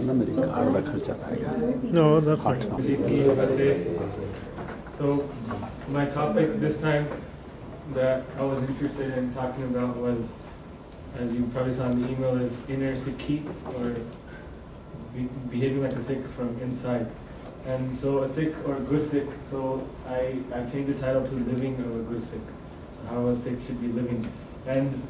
ना मेरी कार का खर्चा आएगा। No, that's right. So my topic this time that I was interested in talking about was, as you probably saw in the email, is inner Sikhi, or behaving like a Sikh from inside. And so a Sikh or a good Sikh, so I changed the title to Living of a Good Sikh. So how a Sikh should be living. And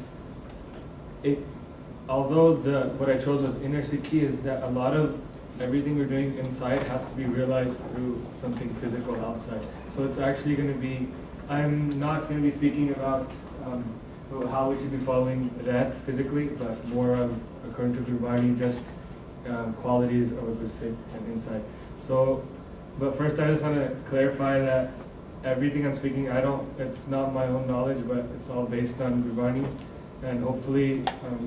although what I chose was inner Sikhi, is that a lot of everything we're doing inside has to be realized through something physical outside. So it's actually going to be, I'm not going to be speaking about how we should be following that physically, but more of, according to Gurbani, just qualities of a good Sikh and inside. So, but first I just want to clarify that everything I'm speaking, it's not my own knowledge, but it's all based on Gurbani. And hopefully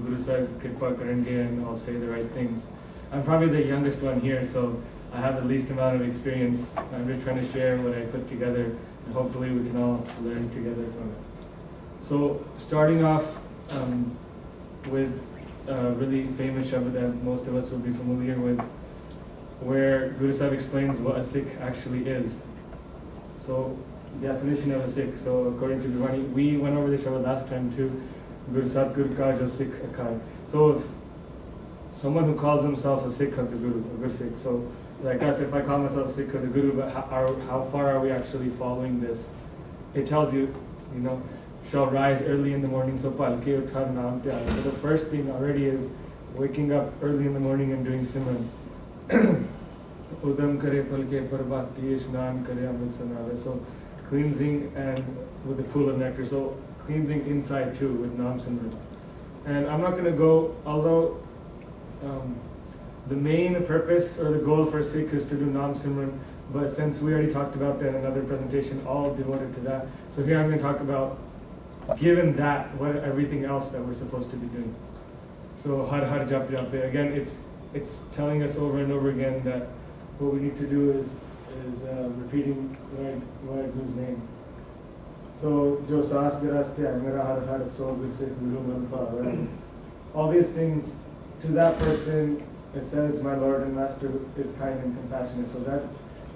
Guru Sahib Kripa karenge and I'll say the right things. I'm probably the youngest one here, so I have the least amount of experience. I'm just trying to share what I put together, and hopefully we can all learn together from it. So starting off with a really famous shabad that most of us will be familiar with, where Guru Sahib explains what a Sikh actually is. So definition of a Sikh. So according to Gurbani, we went over this shabad last time too. Guru Satguru ka jo Sikh akai. So if someone who calls himself a Sikh of the Guru, a good Sikh. So like us, if I call myself a Sikh of the Guru, but how far are we actually following this? It tells you, shall rise early in the morning, so palke uthar naam tyar. So the first thing already is waking up early in the morning and doing Simran. Udam kare palke parbati ishnan kare amrit sanave. So cleansing and with the pool of nectar. So cleansing inside too with Naam Simran. And I'm not going to go, although the main purpose or the goal for Sikh is to do Naam Simran, but since we already talked about that in another presentation, all devoted to that. So here I'm going to talk about, given that, what everything else that we're supposed to be doing. So Har Har Jap Jap. Again, it's telling us over and over again that what we need to do is repeating Guru's name. So Jo Saas Garaste Mera Har Har So Good Sikh Guru Manfa. All these things, to that person, it says, my Lord and Master is kind and compassionate. So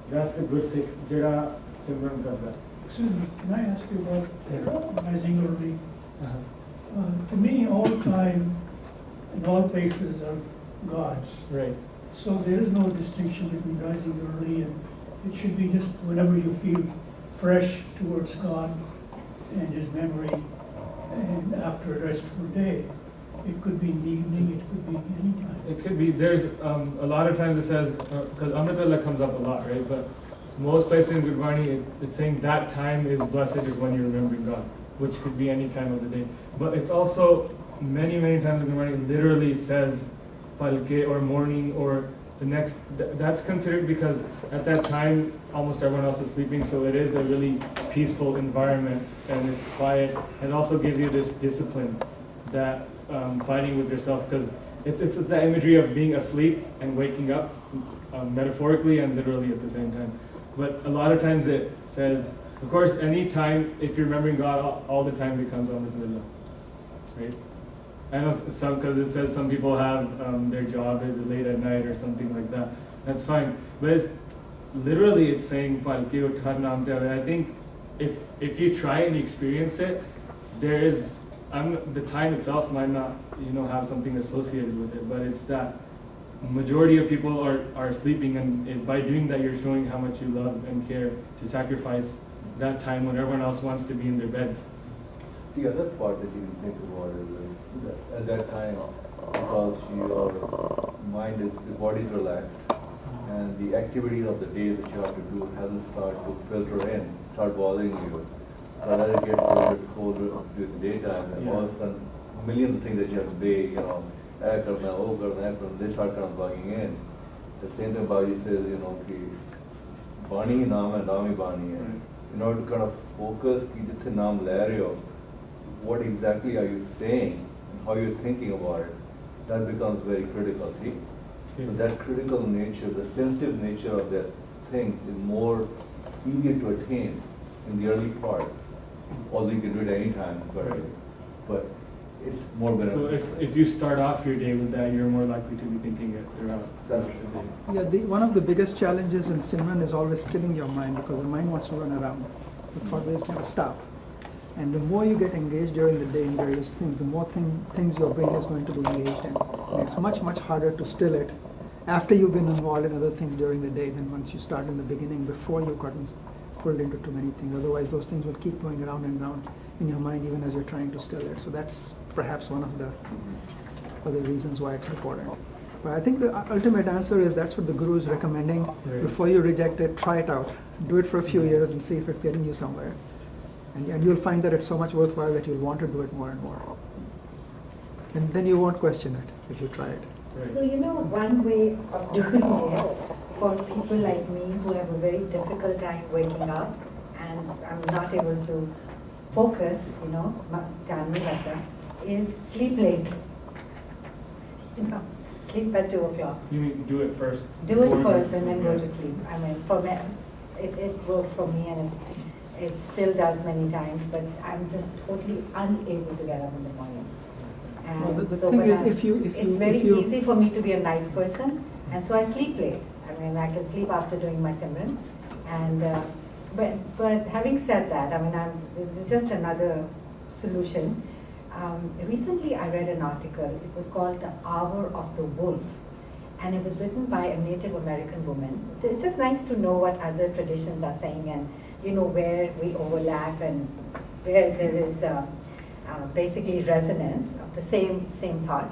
that's the good Sikh. Jira Simran Karda. Excuse me, can I ask you about rising early? To me, all time and all places are God's. Right. So there is no distinction between rising early, and it should be just whenever you feel fresh towards God and His memory, and after a restful day. It could be in the evening, it could be any time. It could be, there's a lot of times it says, because Amritullah comes up a lot, right? But most places in Gurbani, it's saying that time is blessed is when you're remembering God, which could be any time of the day. But it's also many, many times in Gurbani, it literally says palke or morning or the next, that's considered because at that time almost everyone else is sleeping, so it is a really peaceful environment and it's quiet. It also gives you this discipline that fighting with yourself, because it's that imagery of being asleep and waking up, metaphorically and literally at the same time. But a lot of times it says, of course, any time, if you're remembering God, all the time becomes Amritullah, right? I know some, because it says some people have their job is late at night or something like that. That's fine. But it's saying, I think if you try and experience it, there is, the time itself might not, have something associated with it, but it's that majority of people are sleeping, and by doing that, you're showing how much you love and care to sacrifice that time when everyone else wants to be in their beds. The other part that you think about is that at that time, because your mind is, the body is relaxed, and the activities of the day that you have to do hasn't started to filter in, start bothering you. But as it gets colder during the daytime, and all of a sudden, millions of things that you have to do, they start kind of bugging in. The same thing Babaji says, Bani Naam and Nami Bani. In order to kind of focus, ki naam le rahe ho, what exactly are you saying and how you're thinking about it, that becomes very critical. See? So that critical nature, the sensitive nature of that thing is more easier to attain in the early part. Although you can do it any time, but it's more So beneficial. if you start off your day with that, you're more likely to be thinking it throughout the That's day. Yeah, one of the biggest challenges in Simran is always stilling your mind, because the mind wants to run around. The thought waves never stop. And the more you get engaged during the day in various things, the more things your brain is going to be engaged in. And it's much, much harder to still it after you've been involved in other things during the day than once you start in the beginning, before you've gotten pulled into too many things. Otherwise, those things will keep going around and around in your mind even as you're trying to still it. So that's perhaps one of the other reasons why it's important. But I think the ultimate answer is that's what the Guru is recommending. Right. Before you reject it, try it out. Do it for a few years and see if it's getting you somewhere. And you'll find that it's so much worthwhile that you'll want to do it more and more. And then you won't question it if you try it. Right. So, one way of doing it for people like me who have a very difficult time waking up and I'm not able to focus, is sleep late. Sleep at 2 o'clock. You mean do it first? Do it before you first go and then sleep, go yeah. to sleep. I mean, for me, it worked for me and it still does many times, but I'm just totally unable to get up in the morning. Well, And the so thing when is, I- if you- it's very if you- easy for me to be a night person, and so I sleep late. I mean, I can sleep after doing my Simran. And, but having said that, I mean, it's just another solution. Recently I read an article, it was called The Hour of the Wolf, and it was written by a Native American woman. It's just nice to know what other traditions are saying and, where we overlap and where there is basically resonance of the same thought.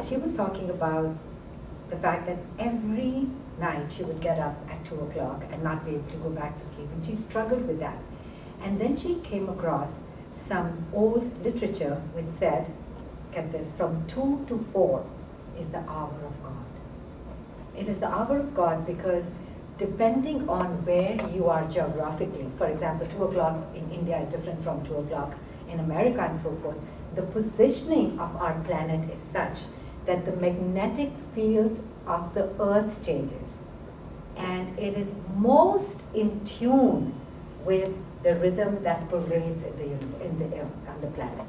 She was talking about the fact that every night she would get up at 2 o'clock and not be able to go back to sleep, and she struggled with that. And then she came across some old literature which said, get this, from 2 to 4 is the hour of God. It is the hour of God because depending on where you are geographically, for example, 2 o'clock in India is different from 2 o'clock in America and so forth, the positioning of our planet is such that the magnetic field of the earth changes. And it is most in tune with the rhythm that prevails on the planet.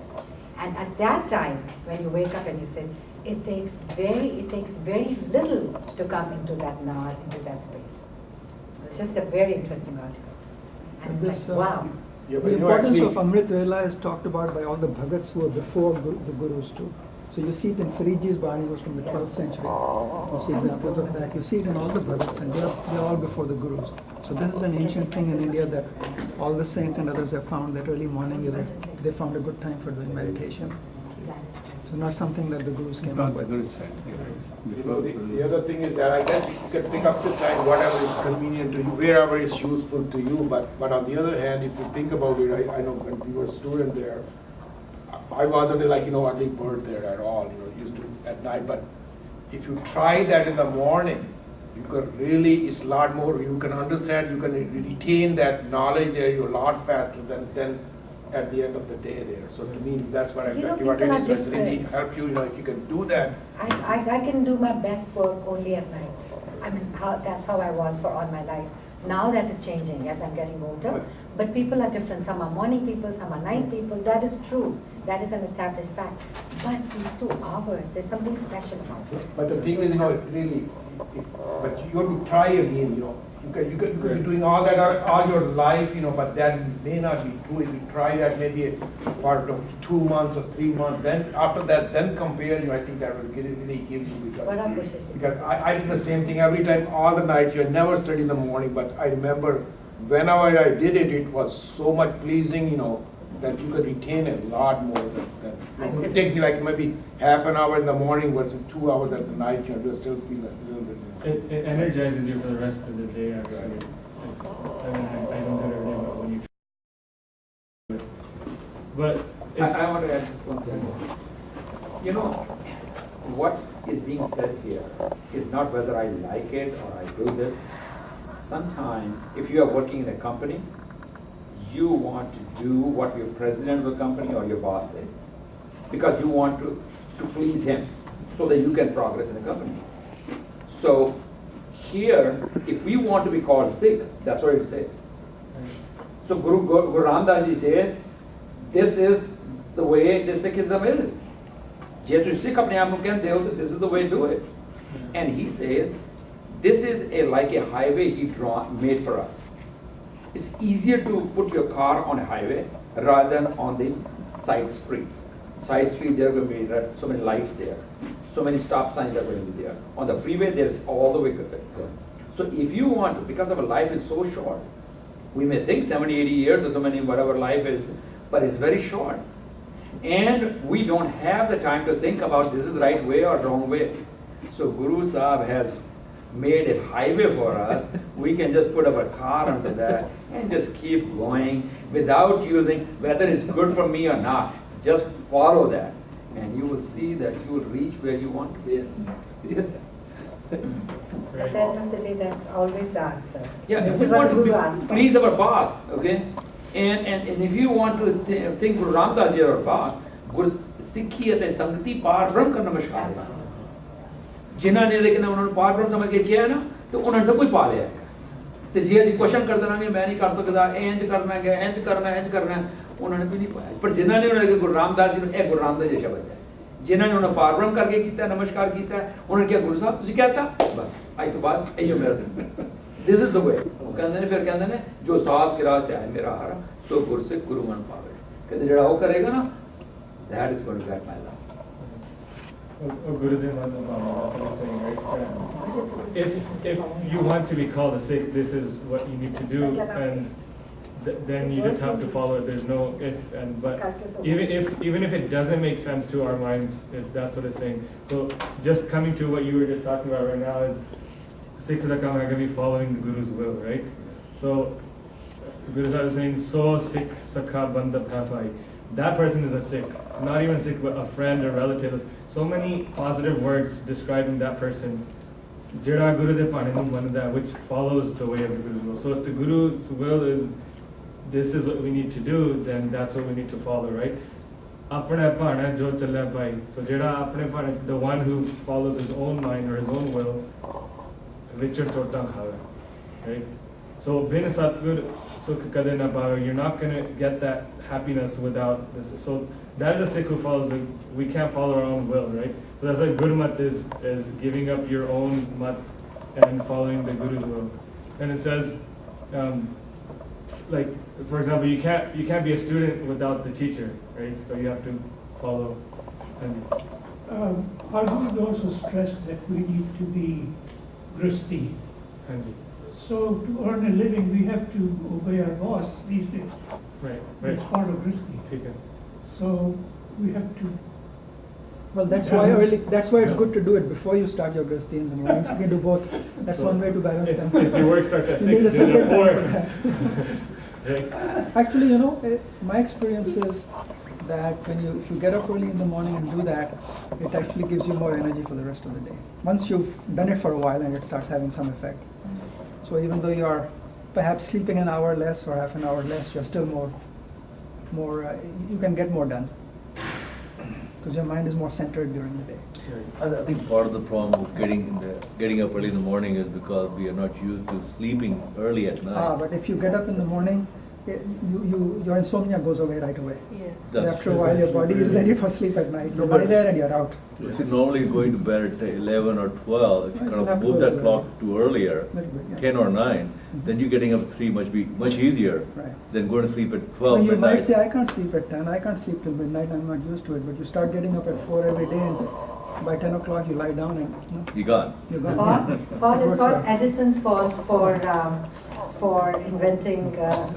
And at that time, when you wake up and you say, it takes very little to come into that space. It's just a very interesting article. And it's like, wow. Yeah, but The you know, importance actually- of Amrit Vela is talked about by all the Bhagats who were before the Gurus too. So you see it in Fariji's Bani was from the 12th century. You see examples of that. You see it in all the Bhagats, and they're all before the Gurus. So this is an ancient thing in India that all the saints and others have found that early morning they found a good time for doing meditation. So not something that the Gurus came up Not the with. good side. You know, the other thing is that I guess you can pick up the time whatever is convenient to you, wherever is useful to you, but on the other hand, if you think about it, I know when we were a student there, I wasn't like, early bird there at all, used to at night, but if you try that in the morning, you can really, it's a lot more, you can understand, you can retain that knowledge there, you're a lot faster than at the end of the day there. So to me, that's what People are it is, really different. help you, if you can do that. I can do my best work only at night. I mean, that's how I was for all my life. Now that is changing as I'm getting older. But people are different. Some are morning people, some are night people. That is true. That is an established fact. But these 2 hours, there's something special about it. But the thing is, really, but you have to try again, You could be doing all that all your life, but that may not be true. If you try that maybe for 2 months or 3 months, then after that, then compare, I think that will really give you What are pushes? because I did the same thing every time, all the nights. You never study in the morning, but I remember whenever I did it, it was so much pleasing, that you could retain a lot more than it takes me like maybe half an hour in the morning versus 2 hours at the night. You still feel a little bit. It energizes you for the rest of the day, actually. I mean, I don't do it every day, but when you try it. But it's, I want to add one thing. What is being said here is not whether I like it or I do this. Sometime, if you are working in a company, you want to do what your president of the company or your boss says, because you want to please him so that you can progress in the company. So here, if we want to be called Sikh, that's what it says. So Guru Ram Das Ji says, this is the way the Sikh is amazing. Je tu Sikh apne aap nu kehte ho, this is the way to do it. And he says, this is like a highway he made for us. It's easier to put your car on a highway rather than on the side streets. Side street, there are going to be so many lights there. So many stop signs are going to be there. On the freeway, there's all the way good. So if you want to, because our life is so short, we may think 70, 80 years or so many, whatever life is, but it's very short. And we don't have the time to think about this is right way or wrong way. So Guru Sahib has made a highway for us. We can just put our car onto that and just keep going without using whether it's good for me or not. Just follow that and you will see that you will reach where you want to be. Yes. At the end of the day, that's always the answer. Yeah, This if we is what want the to Guru asked for. please our boss, okay? And if you want to think Guru Ramdas is our boss, Guru Sikhi ਅਤੇ ਸੰਗਤੀ ਪਾਰ ਬ੍ਰਹਮ का नमस्कार है। जिन्हों ने लेकिन उन्होंने पार ब्रह्म समझ के किया है ना, तो उन्होंने सब कुछ पा लिया है। तो जी ਅਸੀਂ क्वेश्चन करते रहेंगे मैं नहीं कर सकता, इंज करना है, इंज करना है, उन्होंने भी नहीं पाया। पर जिन्होंने उन्होंने गुरु रामदास जी ने गुरु रामदास जी शब्द है, जिन्होंने उन्होंने पार ब्रह्म करके किया, नमस्कार किया, उन्होंने क्या गुरु साहब तुझे क्या था, बस आज तो बाद यही मेरा दिस इज द वे। वो कहते ने फिर कहते ने जो सास के रास्ते आए मेरा हारा सो गुरु से गुरु मन पावे। कहते जेड़ा वो करेगा ना, that is going to get my love. Gurudev Madhavama, that's what he's saying, right? If you want to be called a Sikh, this is what you need to do, and then you just have to follow it. There's no if and but. Even if it doesn't make sense to our minds, if that's what it's saying. So just coming to what you were just talking about right now is Sikh are going to be following the Guru's will, right? So Guru Sahib is saying, "So Sikh Sakha Banda Bhapai." That person is a Sikh, not even Sikh, but a friend or relative. So many positive words describing that person. Jira Guru de Paninu Manada, which follows the way of the Guru's will. So if the Guru's will is this is what we need to do, then that's what we need to follow, right? Apne Pana Jo Chala Bhai. So Jira Apne Pana, the one who follows his own mind or his own will, Richard Chota Khava. Right? So bin Satgur Sukh Kade Na Pawe, you're not gonna get that happiness without this. So that is a Sikh who follows it. We can't follow our own will, right? So that's like Gurmat is giving up your own mat and following the Guru's will. And it says, like for example, you can't be a student without the teacher, right? So you have to follow. Arjun also stressed that we need to be grihasti. Hanji. So to earn a living, we have to obey our boss these days. Right. It's part of grihasti. ठीक है. So we have to. Well, that's why it's good to do it before you start your grihasti in the morning. So you can do both. That's one way to balance them. If your work starts at You need 6, a do it separate time at for 4. that. Right. Actually, my experience is that if you get up early in the morning and do that, it actually gives you more energy for the rest of the day. Once you've done it for a while and it starts having some effect. So even though you are perhaps sleeping an hour less or half an hour less, you're still you can get more done. Because your mind is more centered during the day. I think part of the problem of getting up early in the morning is because we are not used to sleeping early at night. But if you get up in the morning, your insomnia goes away right away. That's After a true. while, your body is ready for sleep at night. You lie there and you're out. If you're normally going to bed at 11 or 12, if you Right, kind you have of to move go that to bed. clock to earlier, Very good, yeah. 10 or 9, then you getting up at 3 must be much easier Right. than going to sleep at Well, 12 you might midnight. say, I can't sleep at 10, I can't sleep till midnight, I'm not used to it. But you start getting up at 4 every day, and by 10 o'clock you lie down and You gone. you're gone. Paul, it's Good all stuff. Edison's fault for inventing,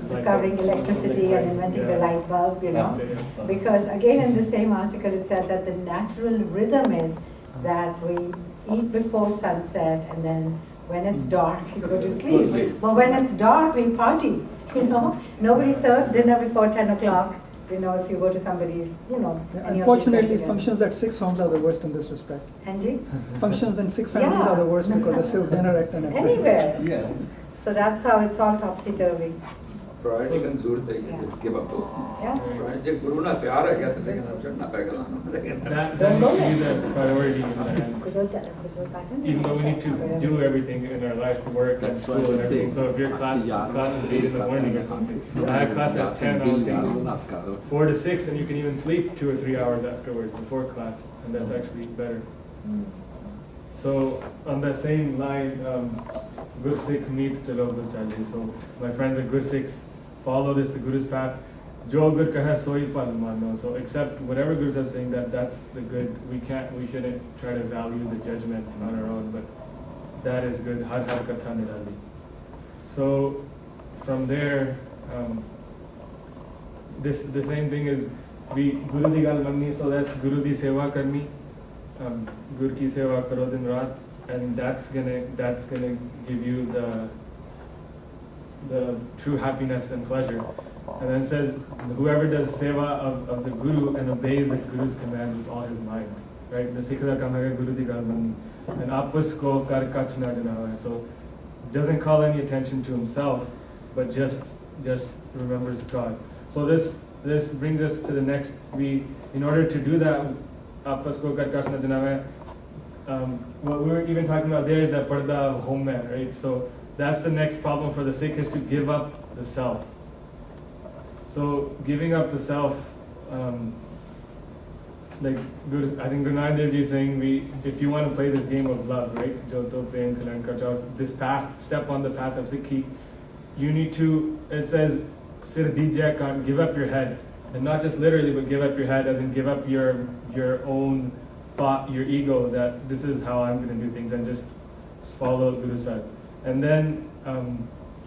discovering electricity and inventing the light bulb, Because again, in the same article, it said that the natural rhythm is that we eat before sunset and then when it's dark, we go to sleep. But when it's dark, we party, Nobody serves dinner before 10 o'clock, if you go to somebody's, any Unfortunately, of these functions at Sikh homes are the worst in this respect. Angie? Functions in Sikh families are the worst because they serve dinner at 10 o'clock. Anywhere. Yeah. So that's how it's all topsy-turvy. Priority की जरूरत है Yeah. कि give up दोस Yeah. Things जो गुरु ना प्यार है क्या तो लेकिन सब चढ़ना पैगा लाना That needs to be the priority in the end. कुछ और pattern? Even though we need to do everything in our life, work and That's why school and I say, everything. So if your class is 8 in the morning or something, I had class at 10, I would think 4 to 6, and you can even sleep 2 or 3 hours afterwards before class, and that's actually better. So on that same line, good Sikh meet chalo good chale. So my friends are good Sikhs. Follow this, the Guru's path. Jo good kaha soi pal mano. So accept whatever Gurus are saying, that's the good. We shouldn't try to value the judgment on our own, but that is good. Har har katha nirali. So from there, the same thing is we Guru di gal manni. So that's Guru di seva karni. Guru ki seva karo din raat, and that's gonna give you the true happiness and pleasure. And then it says, whoever does seva of the Guru and obeys the Guru's command with all his mind, right? The Sikh da kam hai Guru di gal manni, and apas ko kar kach na janawa. So doesn't call any attention to himself, but just remembers God. So this brings us to the next. In order to do that, apas ko kar kach na janawa. What we were even talking about there is that parda home man, right? So that's the next problem for the Sikh, is to give up the self. So giving up the self, like I think Guru Nanak Dev Ji is saying, if you want to play this game of love, right? Joto Prem Kalan Kachar, this path, step on the path of Sikhi, you need to, it says, Sir Dijay Khan, give up your head. And not just literally, but give up your head, as in give up your own thought, your ego, that this is how I'm going to do things, and just follow Guru Sahib. And then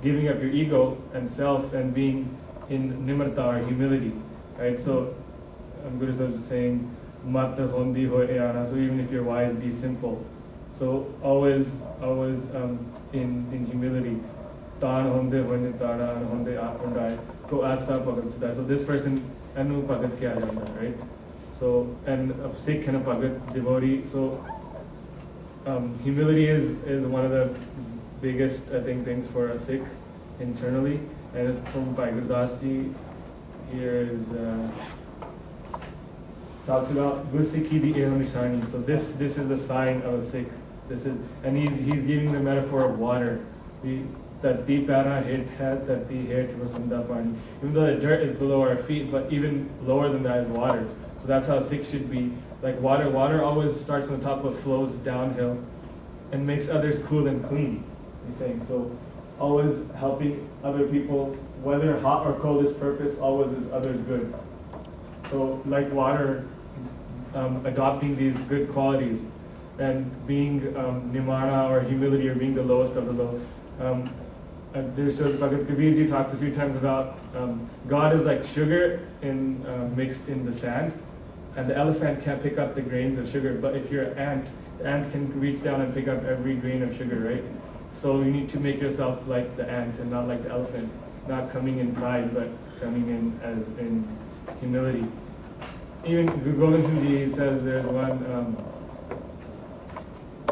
giving up your ego and self and being in nimarta or humility, right? So Guru Sahib is saying, Mat hondi ho eana. So even if you're wise, be simple. So always in humility. Taan honde honde tana honde apundai ko asa pagat sada. So this person anu pagat kya janda, right? So, and of Sikh and a Bhagat devotee. So, humility is one of the biggest, I think, things for a Sikh internally. And it's from Bhai Gurdas Ji. Here is, talks about Gur Sikhi di Eho Nishani. So this is a sign of a Sikh. And he's giving the metaphor of water. Tati para hit hat, tati hit vasanda pani. Even though the dirt is below our feet, but even lower than that is water. So that's how Sikh should be. Like water. Water always starts on the top but flows downhill and makes others cool and clean. He's saying. So always helping other people, whether hot or cold is purpose, always is others good. So like water, adopting these good qualities and being nimana or humility, or being the lowest of the low. There's Bhagat Kabir Ji talks a few times about God is like sugar mixed in the sand, and the elephant can't pick up the grains of sugar, but if you're an ant, the ant can reach down and pick up every grain of sugar, right? So you need to make yourself like the ant and not like the elephant, not coming in pride, but coming in as in humility. Even Guru Gobind Singh Ji says there's one,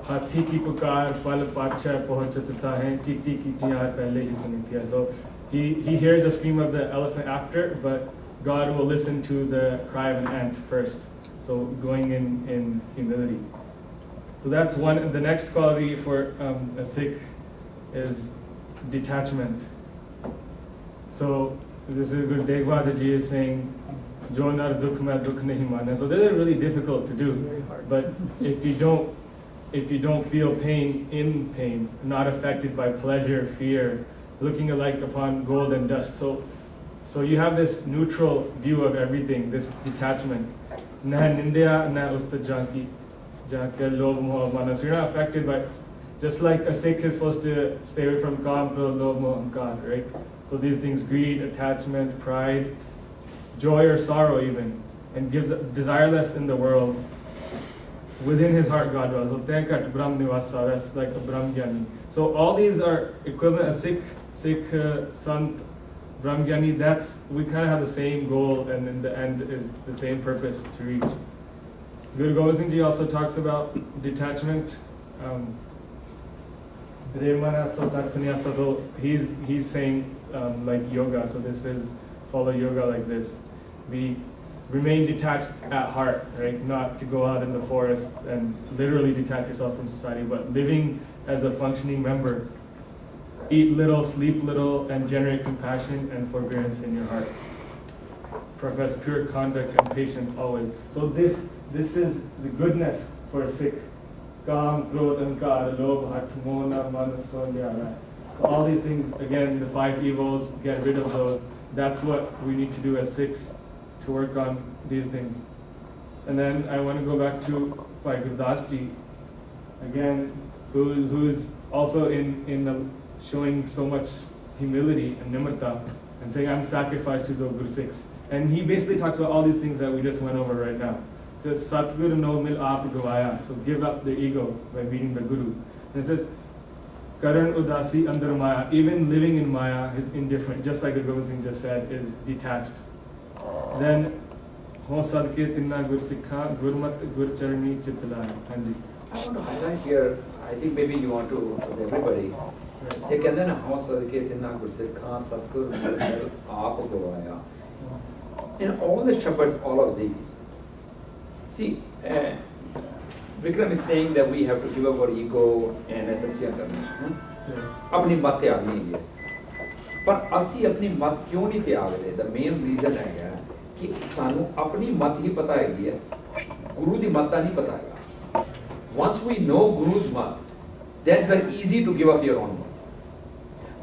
हाथी की पुकार पल पातशाह पहुंचता है चींटी की चिंगार पहले ही सुनी थी. So he hears the scream of the elephant after, but God will listen to the cry of an ant first. So going in humility. So that's one. The next quality for a Sikh is detachment. So this is Guru Tegh Bahadur Ji is saying, "Jo nar dukh mein dukh nahi mane." So this is really difficult to do, but if you don't feel pain in pain, not affected by pleasure, fear, looking alike upon gold and dust. So you have this neutral view of everything, this detachment. Na nindya na ustajanki janka lobh moh manas. You're not affected by, just like a Sikh is supposed to stay away from kaam, krodh, lobh, moh, ahankar, right? So these things, greed, attachment, pride, joy or sorrow even, and gives desireless in the world. Within his heart, God dwells. So Tenkat Brahm Nivasa, that's like a Brahm Gyani. So all these are equivalent. A Sikh Sant, Brahm Gyani, we kind of have the same goal, and in the end is the same purpose to reach. Guru Gobind Singh Ji also talks about detachment. So he's saying like yoga. So this is follow yoga like this. We remain detached at heart, right? Not to go out in the forests and literally detach yourself from society, but living as a functioning member. Eat little, sleep little, and generate compassion and forbearance in your heart. Profess pure conduct and patience always. So this is the goodness for a Sikh. Kam, Krodh, Ankar, Lobh, Hat, Mona, Man, Sonya. So all these things, again, the 5 evils, get rid of those. That's what we need to do as Sikhs, to work on these things. And then I want to go back to Bhai Gurdas Ji, again, who's also in showing so much humility and nimarta, and saying, I'm sacrificed to the Guru Sikhs. And he basically talks about all these things that we just went over right now. So it says, Satguru no mil aap gavaya, so give up the ego by meeting the Guru. And it says, Karan udasi andar maya, even living in maya is indifferent, just like the Gobind Singh just said, is detached. Then, ho sadke tinna gur sikha, gurmat gur charni chitlaya. Hanji. I want to highlight here, I think maybe you want to, with everybody, ये कहते हैं ना हाँ सदके तिन्ना गुरसिखा सतगुरु मिल आप गवाया. In all the shepherds, all of these. See, Vikram is saying that we have to give up our ego and ऐसा क्या करना, अपनी मत त्याग नहीं है. पर असी अपनी मत क्यों नहीं त्याग रहे? The main reason है कि सानू अपनी मत ही पता है, गुरु दी मत नहीं पता है. Once we know Guru's mat, then it's very easy to give up your own mat.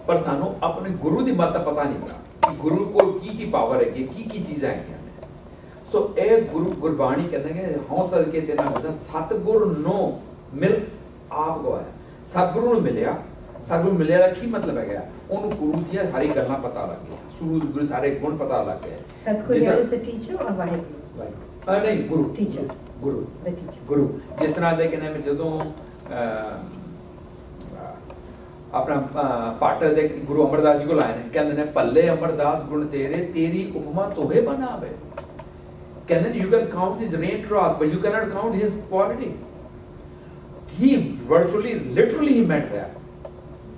पर सानू अपने गुरु दी मत पता नहीं था कि गुरु को की पावर है, की चीज़ है. सो ए गुरु गुरबाणी कहते हैं हाँ सदके तेना गुरदा सतगुरु नो मिल आप गवाया. सतगुरु ਨੂੰ ਮਿਲਿਆ, सतगुरु ਮਿਲਿਆ ਦਾ ਕੀ ਮਤਲਬ ਹੈਗਾ? ਉਹਨੂੰ ਗੁਰੂ ਦੀਆਂ ਸਾਰੀ ਗੱਲਾਂ ਪਤਾ ਲੱਗ ਗਈਆਂ, ਸੂਰਜ ਗੁਰੂ ਸਾਰੇ ਗੁਣ ਪਤਾ ਲੱਗ ਗਏ. Satguru is the teacher or Vaheguru? ਨਹੀਂ ਗੁਰੂ, Teacher. Guru, The teacher. ਗੁਰੂ. ਜਿਸ ਤਰ੍ਹਾਂ ਦੇ ਕਹਿੰਦੇ ਮੈਂ ਜਦੋਂ अपना पाटर दे गुरु अमरदास जी को लाए ने, कहते ने पल्ले अमरदास गुण तेरे तेरी उपमा तोहे बनावे. कहते ने you can count his raindrops but you cannot count his qualities. He virtually literally he meant that.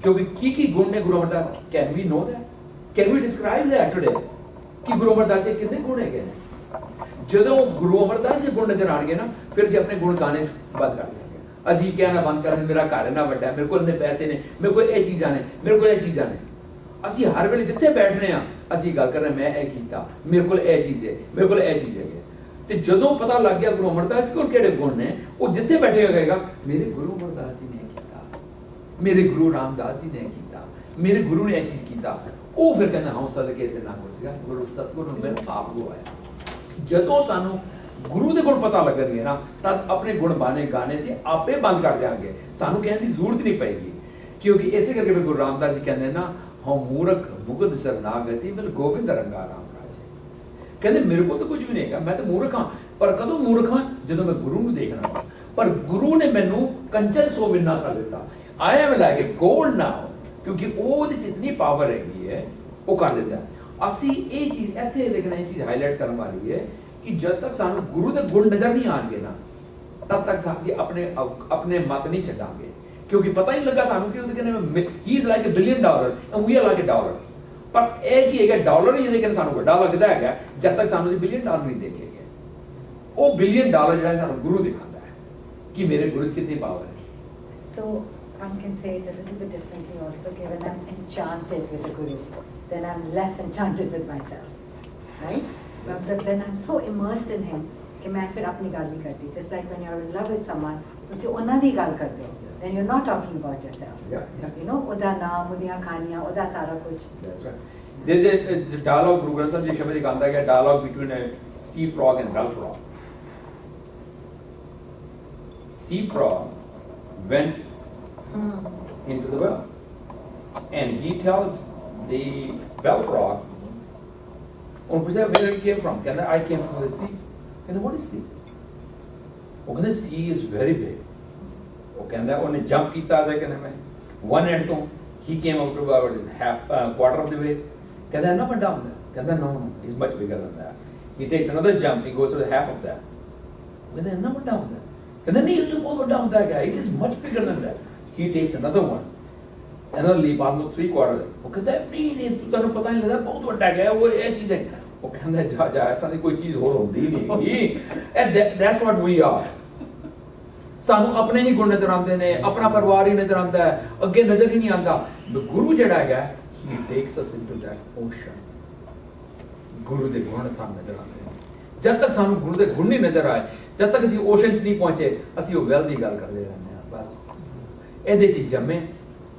क्योंकि की गुण ने गुरु Amar Das, can we know that? Can we describe that today? कि गुरु अमरदास जी कितने गुण है? ਜਦੋਂ ਗੁਰੂ ਅਮਰਦਾਸ ਜੀ ਗੁਣ ਨਜ਼ਰ ਆਣਗੇ ਨਾ, ਫਿਰ ਅਸੀਂ ਆਪਣੇ ਗੁਣ ਗਾਣੇ ਬੰਦ ਕਰ ਦੇਂਗੇ. ਅਸੀਂ ਕਹਿਣਾ ਬੰਦ ਕਰ ਦੇਂਗੇ ਮੇਰਾ ਘਰ ਇੰਨਾ ਵੱਡਾ ਹੈ, ਮੇਰੇ ਕੋਲ ਇੰਨੇ ਪੈਸੇ ਨੇ, ਮੇਰੇ ਕੋਲ ਇਹ ਚੀਜ਼ਾਂ ਨੇ, ਮੇਰੇ ਕੋਲ ਇਹ ਚੀਜ਼ਾਂ ਨੇ. ਅਸੀਂ ਹਰ ਵੇਲੇ ਜਿੱਥੇ ਬੈਠਨੇ ਆ ਅਸੀਂ ਗੱਲ ਕਰ ਰਹੇ ਮੈਂ ਇਹ ਕੀਤਾ, ਮੇਰੇ ਕੋਲ ਇਹ ਚੀਜ਼ ਹੈ, ਮੇਰੇ ਕੋਲ ਇਹ ਚੀਜ਼ ਹੈ. ਤੇ ਜਦੋਂ ਪਤਾ ਲੱਗ ਗਿਆ ਗੁਰੂ ਅਮਰਦਾਸ ਜੀ ਕੋਲ ਕਿਹੜੇ ਗੁਣ ਨੇ, ਉਹ ਜਿੱਥੇ ਬੈਠੇ ਹੋਏਗਾ ਮੇਰੇ ਗੁਰੂ ਅਮਰਦਾਸ ਜੀ ਨੇ ਕੀਤਾ, ਮੇਰੇ ਗੁਰੂ ਰਾਮਦਾਸ ਜੀ ਨੇ ਕੀਤਾ, ਮੇਰੇ ਗੁਰੂ ਨੇ ਇਹ ਚੀਜ਼ ਕੀਤਾ. ਉਹ ਫਿਰ ਕਹਿੰਦਾ ਹਾਂ ਸਦਕੇ ਤੇ ਨਾ ਹੋ ਸੀਗਾ ਗੁਰੂ ਸਤਿਗੁਰੂ ਨੂੰ ਮਿਲ ਆਪ ਗਵਾਇਆ. ਜਦੋਂ ਸਾਨੂੰ ਗੁਰੂ ਦੇ ਗੁਣ ਪਤਾ ਲੱਗਣਗੇ ਨਾ, ਤਦ ਆਪਣੇ ਗੁਣ ਬਾਣੇ ਗਾਣੇ ਸੀ ਆਪੇ ਬੰਦ ਕਰ ਦਿਆਂਗੇ, ਸਾਨੂੰ ਕਹਿਣ ਦੀ ਜ਼ਰੂਰਤ ਨਹੀਂ ਪਏਗੀ. ਕਿਉਂਕਿ ਇਸੇ ਕਰਕੇ ਗੁਰੂ ਰਾਮਦਾਸ ਜੀ ਕਹਿੰਦੇ ਨਾ ਹਾਂ ਮੂਰਖ ਮੁਗਧ ਸਰਨਾਗਤੀ ਮਿਲ ਗੋਬਿੰਦ ਰੰਗਾ ਰਾਮ ਰਾਜੇ. ਕਹਿੰਦੇ ਮੇਰੇ ਕੋਲ ਤਾਂ ਕੁਝ ਵੀ ਨਹੀਂ ਹੈਗਾ, ਮੈਂ ਤਾਂ ਮੂਰਖ ਹਾਂ. ਪਰ ਕਦੋਂ ਮੂਰਖ ਹਾਂ? ਜਦੋਂ ਮੈਂ ਗੁਰੂ ਨੂੰ ਦੇਖਣਾ. ਪਰ ਗੁਰੂ ਨੇ ਮੈਨੂੰ ਕੰਚਨ ਸੋਵਿੰਨਾ ਕਰ ਦਿੱਤਾ. I am like a gold now, ਕਿਉਂਕਿ ਉਹਦੇ ਚ ਇਤਨੀ ਪਾਵਰ ਹੈਗੀ ਹੈ, ਉਹ ਕਰ ਦਿੰਦਾ. ਅਸੀਂ ਇਹ ਚੀਜ਼ ਇੱਥੇ ਦੇਖਣਾ, ਇਹ ਚੀਜ਼ ਹਾਈਲਾਈਟ ਕਰਨ ਵਾਲੀ ਹੈ ਕਿ ਜਦ ਤੱਕ ਸਾਨੂੰ ਗੁਰੂ ਦੇ ਗੁਣ ਨਜ਼ਰ ਨਹੀਂ ਆਣਗੇ ਨਾ, ਤਦ ਤੱਕ ਅਸੀਂ ਆਪਣੇ ਮਤ ਨਹੀਂ ਛੱਡਾਂਗੇ. ਕਿਉਂਕਿ ਪਤਾ ਹੀ ਲੱਗਾ ਸਾਨੂੰ ਕਿ ਉਹਦੇ ਕਹਿੰਦੇ he is like $1 billion and we are like $1. ਪਰ ਇਹ ਕੀ ਹੈਗਾ, ਡਾਲਰ ਹੀ ਜਿਹਦੇ ਕਹਿੰਦੇ ਸਾਨੂੰ ਵੱਡਾ ਲੱਗਦਾ ਹੈਗਾ, ਜਦ ਤੱਕ ਸਾਨੂੰ $1 billion ਨਹੀਂ ਦੇਖੇਗੇ. ਉਹ $1 billion ਜਿਹੜਾ ਸਾਨੂੰ ਗੁਰੂ ਦਿਖਾਉਂਦਾ ਹੈ ਕਿ ਮੇਰੇ ਗੁਰੂ 'ਚ ਕਿੰਨੀ ਪਾਵਰ ਹੈ. So one can say it a little bit differently also. Okay, when I'm enchanted with the Guru, then I'm less enchanted with myself, right? But then I'm so immersed in him कि मैं फिर अपनी गाल नहीं करती. Just like when you're in love with someone, तुसी उन्हां दी गाल करते हो. Then you're not talking about yourself. Yeah. You know, उदा नाम, उदियां कहानियां, उदा सारा कुछ. That's right. There's a dialogue, Guru Granth Sahib Ji शब्द एक आता है, dialogue between a sea frog and bell frog. Sea frog went into the well, and he tells the bell frog, where you came from? ਕਹਿੰਦਾ I came from the sea. ਕਹਿੰਦਾ what is sea? ਉਹ ਕਹਿੰਦਾ sea is very big. ਉਹ ਕਹਿੰਦਾ ਉਹਨੇ jump ਕੀਤਾ ਤੇ ਕਹਿੰਦਾ ਮੈਂ one end ਤੋਂ he came out to about quarter of the way. ਕਹਿੰਦਾ ਇੰਨਾ ਵੱਡਾ ਹੁੰਦਾ? ਕਹਿੰਦਾ no, it's much bigger than that. He takes another jump, he goes to the half of that. ਕਹਿੰਦਾ ਇੰਨਾ ਵੱਡਾ ਹੁੰਦਾ? ਕਹਿੰਦਾ ਨਹੀਂ, ਇਸ ਤੋਂ ਬਹੁਤ ਵੱਡਾ ਹੁੰਦਾ ਹੈ, it is much bigger than that. He takes another one. another leap, almost 3/4. ਉਹ ਕਹਿੰਦਾ ਨਹੀਂ ਤੁਹਾਨੂੰ ਪਤਾ ਨਹੀਂ ਲੱਗਦਾ ਬਹੁਤ ਵੱਡਾ ਗਿਆ ਉਹ ਇਹ ਚੀਜ਼ ਹੈ ਉਹ ਕਹਿੰਦਾ ਜਾ ਐਸਾ ਦੀ ਕੋਈ ਚੀਜ਼ ਹੋਰ ਹੁੰਦੀ ਨਹੀਂ that's what we are ਸਾਨੂੰ ਆਪਣੇ ਹੀ ਗੁਣ ਨਜ਼ਰ ਆਉਂਦੇ ਨੇ ਆਪਣਾ ਪਰਿਵਾਰ ਹੀ ਨਜ਼ਰ ਆਉਂਦਾ ਹੈ ਅੱਗੇ ਨਜ਼ਰ ਹੀ ਨਹੀਂ ਆਉਂਦਾ ਗੁਰੂ ਜਿਹੜਾ ਹੈਗਾ he takes us into that ocean ਗੁਰੂ ਦੇ ਗੁਣ ਸਾਨੂੰ ਨਜ਼ਰ ਆਉਂਦੇ ਨੇ ਜਦ ਤੱਕ ਸਾਨੂੰ ਗੁਰੂ ਦੇ ਗੁਣ ਨਹੀਂ ਨਜ਼ਰ ਆਏ ਜਦ ਤੱਕ ਅਸੀਂ ਓਸ਼ਨ 'ਚ ਨਹੀਂ ਪਹੁੰਚੇ ਅਸੀਂ ਉਹ ਵੈਲ ਦੀ ਗੱਲ ਕਰਦੇ ਰਹਿੰਦੇ ਹਾਂ ਬਸ ਇਹਦੇ 'ਚ ਜੰਮੇ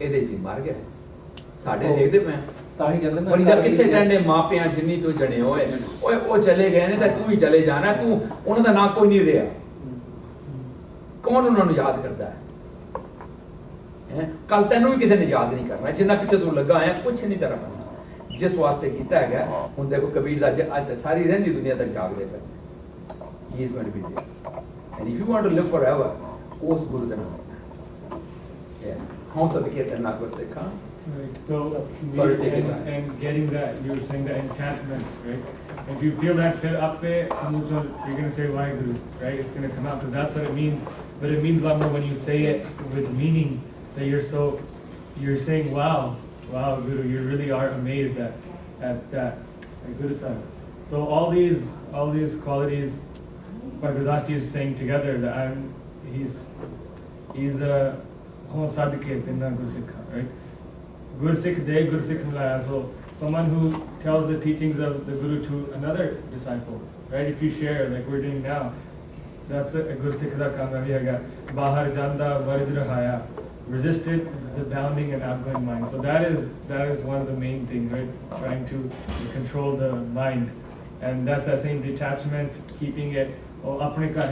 ਇਹਦੇ 'ਚ ਮਰ ਗਏ ਸਾਡੇ ਦੇਖਦੇ ਮੈਂ ਤਾਂ ਹੀ ਕਹਿੰਦੇ ਨਾ ਫਰੀਦਾ ਕਿੱਥੇ ਕਹਿੰਦੇ ਮਾਪਿਆਂ ਜਿੰਨੀ ਤੂੰ ਜਣੇ ਓਏ ਓਏ ਉਹ ਚਲੇ ਗਏ ਨੇ ਤਾਂ ਤੂੰ ਵੀ ਚਲੇ ਜਾਣਾ ਤੂੰ ਉਹਨਾਂ ਦਾ ਨਾਂ ਕੋਈ ਨਹੀਂ ਰਿਹਾ ਕੌਣ ਉਹਨਾਂ ਨੂੰ ਯਾਦ ਕਰਦਾ ਹੈ ਕੱਲ ਤੈਨੂੰ ਵੀ ਕਿਸੇ ਨੇ ਯਾਦ ਨਹੀਂ ਕਰਨਾ ਜਿੰਨਾ ਪਿੱਛੇ ਤੂੰ ਲੱਗਾ ਆਇਆ ਕੁਛ ਨਹੀਂ ਤੇਰਾ ਬਣਨਾ ਜਿਸ ਵਾਸਤੇ ਕੀਤਾ ਹੈਗਾ ਹੁਣ ਦੇਖੋ ਕਬੀਰ ਦਾ ਜੇ ਅੱਜ ਸਾਰੀ ਰਹਿੰਦੀ ਦੁਨੀਆ ਤੱਕ ਜਾਗਦੇ ਪਏ he is going to be there and if you want to live forever ਉਸ ਗੁਰੂ ਦੇ ਨਾਲ ਹੌਂ ਸਦਕੇ ਤੇ ਨਾ ਕਰ ਸਿੱਖਾਂ Right. So, Sorry, take it back. and getting that, you were saying the enchantment, right? If you feel that fit up there, you're going to say Vaheguru, right? It's going to come out because that's what it means. But it means a lot more when you say it with meaning that you're saying, wow, Guru, you really are amazed at that. Like Guru Sahib. So all these qualities, what Gurdas Ji is saying together, that he's a sadhike, dinna Guru Sikha, right? Guru Sikh De, Guru Sikh Milaya. So someone who tells the teachings of the Guru to another disciple, right? If you share, like we're doing now, that's a Guru Sikh da kaam hai. Bahar janda varj rahaya, resisted the bounding and outgoing mind. So that is one of the main things, right? Trying to control the mind, and that's that same detachment, keeping it. Oh, apne ka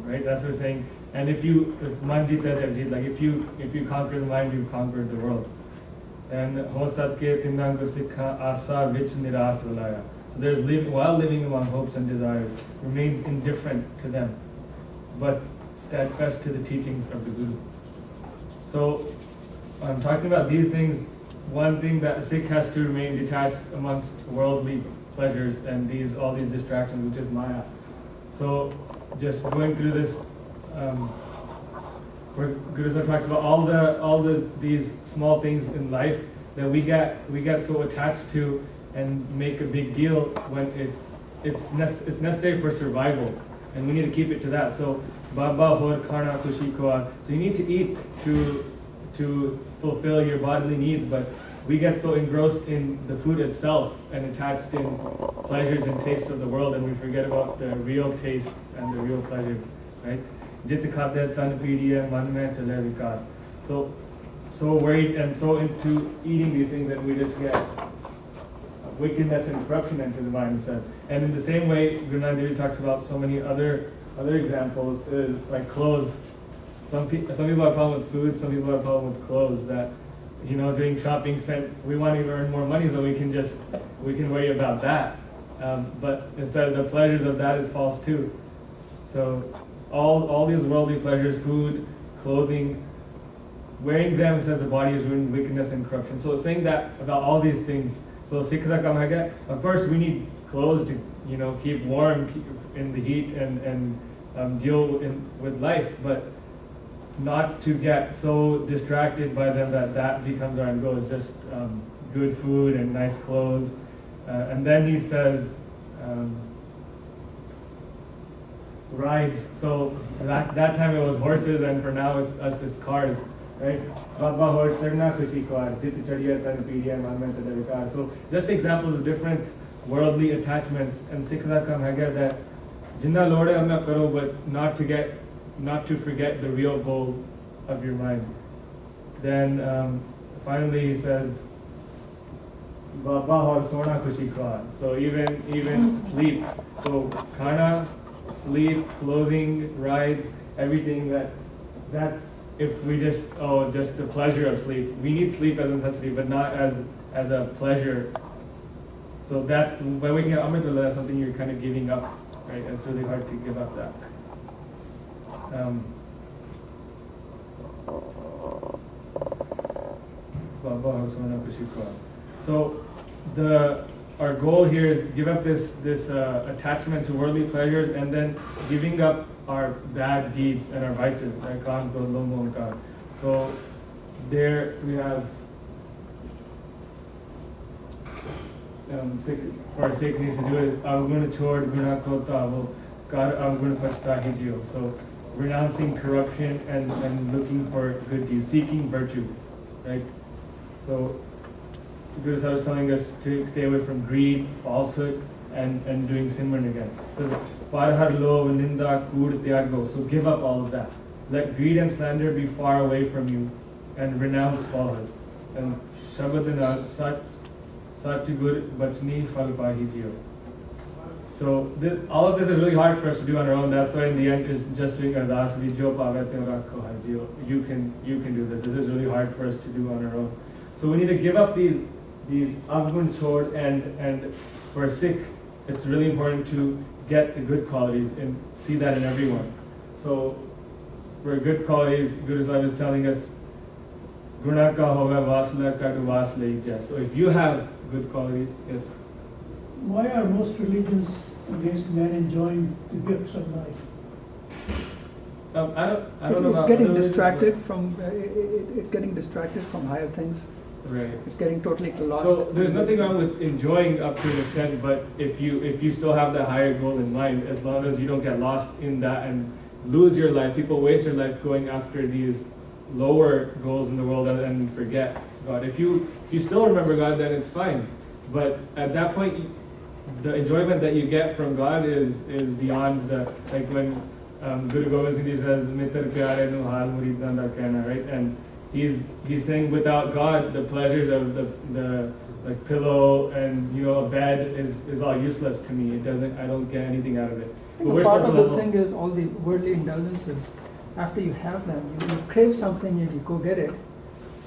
right? That's what we're saying. And if you, it's manjita javjit, like if you conquer the mind, you've conquered the world. And ho sadke timnang gur sikha asa vich niras valaya. So there's while living among hopes and desires, remains indifferent to them, but steadfast to the teachings of the Guru. So I'm talking about these things. One thing that a Sikh has to remain detached amongst worldly pleasures and all these distractions, which is Maya. So just going through this, where Guru Sahib talks about all these small things in life that we get so attached to and make a big deal when it's necessary for survival, and we need to keep it to that. So Baba hor khana khushi ko. So you need to eat to fulfill your bodily needs, but we get so engrossed in the food itself and attached in pleasures and tastes of the world, and we forget about the real taste and the real pleasure, right? Jit khade tan pidiye man mein chale vikar. So worried and so into eating these things that we just get wickedness and corruption into the mindset. And in the same way, Guru Nanak Dev Ji talks about so many other examples, like clothes. Some people have a problem with food, some people have a problem with clothes. That, doing shopping, we want to earn more money, so we can worry about that. But instead, the pleasures of that is false too. So all these worldly pleasures, food, clothing, wearing them says the body is ruined, wickedness and corruption. So it's saying that about all these things. So Sikh da kam hai, of course we need clothes to keep warm in the heat and deal with life, but not to get so distracted by them that becomes our goal. It's just good food and nice clothes. And then he says rides. So that time it was horses, and for now it's cars. Right? Baba hor chadna khushi ko, jit chadiya tan pidiya man mein chale vikar. So just examples of different worldly attachments, and Sikh da kam hai that jinna lode amna karo, but not to forget the real goal of your mind. Then finally he says Baba hor sona khushi ko. So even sleep. So khana, sleep, clothing, rides, everything that's if we just the pleasure of sleep. We need sleep as a necessity, but not as a pleasure. So that's by waking up Amrit, that's something you're kind of giving up, right? It's really hard to give up that. So our goal here is give up this attachment to worldly pleasures, and then giving up our bad deeds and our vices. So there we have for our sake needs to do it. Avguna chod guna kotavo kar avguna pachtahijiyo. So renouncing corruption and looking for good deeds, seeking virtue, right? So Guru Sahib was telling us to stay away from greed, falsehood, and doing simran again. So parhar lo ninda kud tyago. So give up all of that. Let greed and slander be far away from you, and renounce falsehood. And shabad sach gur bachni fal pahijiyo. So all of this is really hard for us to do on our own. That's why in the end is just doing ardas vi jo pavate rakho hajiyo. You can do this. This is really hard for us to do on our own. So we need to give up these avgun chod, and for a Sikh, it's really important to get the good qualities and see that in everyone. So for good qualities, Guru Sahib is telling us, Guna ka hoga vasla ka tu vasla ija. So if you have good qualities, yes. Why are most religions against man enjoying the gifts of life? I don't know. It's about getting other religions, distracted from, it's getting distracted from higher things. Right. It's getting totally lost. So there's nothing wrong with enjoying up to an extent, but if you still have the higher goal in mind, as long as you don't get lost in that and lose your life, people waste their life going after these lower goals in the world and forget God. If you still remember God, then it's fine. But at that point, the enjoyment that you get from God is beyond the, like when Guru Gobind Singh Ji says, "Mitar pyare nu hal muridan da kehna," right? And he's saying without God, the pleasures of the like pillow and a bed is all useless to me. I don't get anything out of it. I think part of the thing is all the worldly indulgences. After you have them, you crave something and you go get it,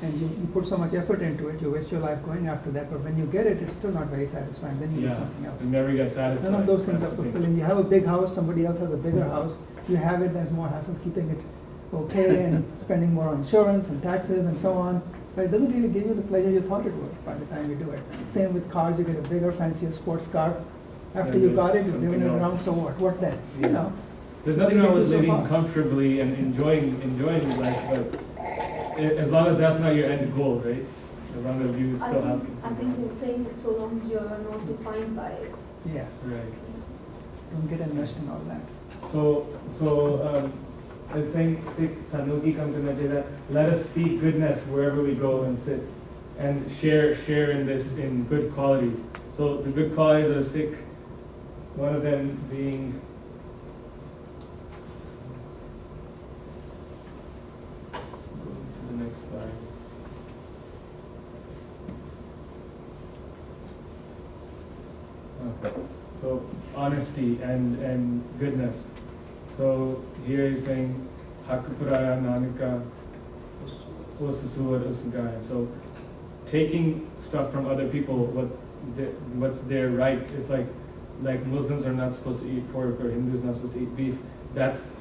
and you put so much effort into it, you waste your life going after that. But when you get it, it's still not very satisfying. Then you do something else. You never get satisfied. None of those things are That's the thing. fulfilling. You have a big house, somebody else has a bigger house. You have it, there's more hassle keeping it okay and spending more on insurance and taxes and so on. But it doesn't really give you the pleasure you thought it would by the time you do it. Same with cars, you get a bigger, fancier sports car. After you got it, you're Something driving it else. around, so what? What then? Yeah. There's nothing wrong with So living far. comfortably and enjoying life, but as long as that's not your end goal, right? As long as you still have. I think he's saying that so long as you're not defined by it. Yeah, Right. don't get enmeshed in all that. So it's saying Sanuki come to Najee that let us speak goodness wherever we go and sit, and share in good qualities. So the good qualities of the Sikh, one of them being go to the next slide. Okay. So honesty and goodness. So here he's saying Hakapuraya Nanika Osasuar Usugaya. So taking stuff from other people, what's their right is like Muslims are not supposed to eat pork or Hindus not supposed to eat beef. That's